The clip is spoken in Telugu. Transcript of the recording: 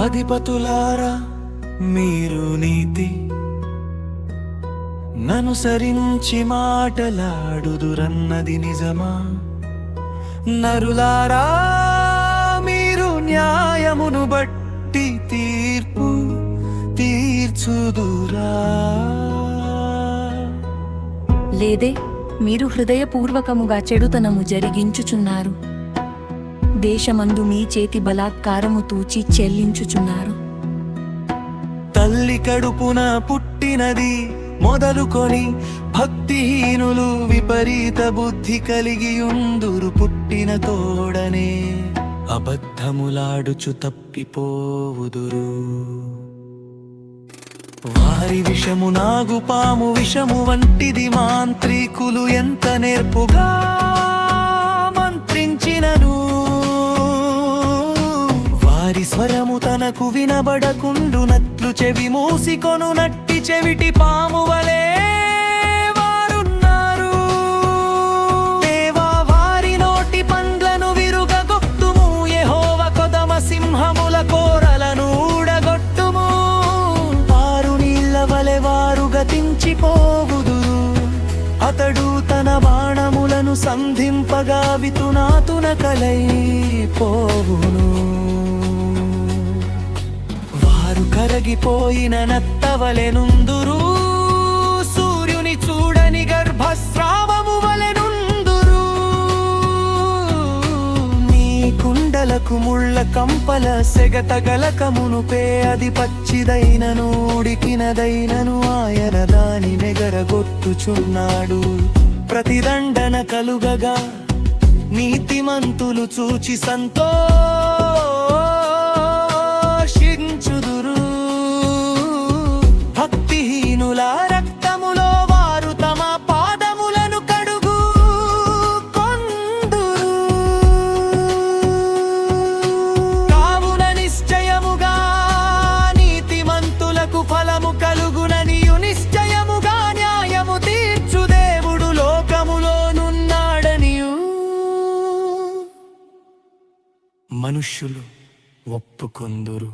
అధిపతులారా మీరు నీతి ననుసరించి మాటలాడుదురన్నది నిజమా? నరులారా మీరు న్యాయమును బట్టి తీర్పు తీర్చుదురా? లేదే, మీరు హృదయపూర్వకముగా చెడుతనము జరిగించుచున్నారు. దేశమందు మీ చేతి బలాత్కారము తూచి చెల్లించుచున్నారు. తల్లి కడుపున పుట్టినది మొదలుకొని భక్తిహీనులు విపరీత బుద్ధి కలిగియుందురు. పుట్టిన తోడనే అబద్ధములాడుచు తప్పిపోవుదురు. వారి విషము నాగుపాము విషము వంటిది. మాంత్రికులు ఎంత నేర్పుగా మంత్రించినను వారి స్వరము తనకు వినబడకుండునట్లు చెవి మూసికొను నట్టి చెవిటి పాము వలె వారున్నారు. దేవా, వారి నోటి పండ్లను విరుగగొట్టుము. యెహోవా కొదమ సింహముల కోరలను ఊడగొట్టుము. వారు నీళ్ల వలె వారు గతించిపోవుదురు. అతడు తన బాణములను సంధింపగా వితునాతున కలైపోవును. వారు కరగిపోయిన నత్తవలెనుందురు. సూర్యుని చూడని గర్భస్రావము వలెనుందురు. నీ కుండలకు ముళ్ళ కంపల సెగ తగలకమునుపే అది పచ్చిదైనను ఉడికినదైనను ఆయన దాని నెగరగొట్టుచున్నాడు. ప్రతిదండన కలుగగా నీతిమంతులు చూచి సంతోషించుదురు. భక్తిహీనుల రక్తములో వారు తమ పాదములను కడుగు కొందురు. కావున నిశ్చయముగా నీతిమంతులకు ఫలము కలుగుననియు నిశ్చయముగా న్యాయము తీర్చు దేవుడు లోకములోనున్నాడనియు మనుష్యులు ఒప్పుకొందురు.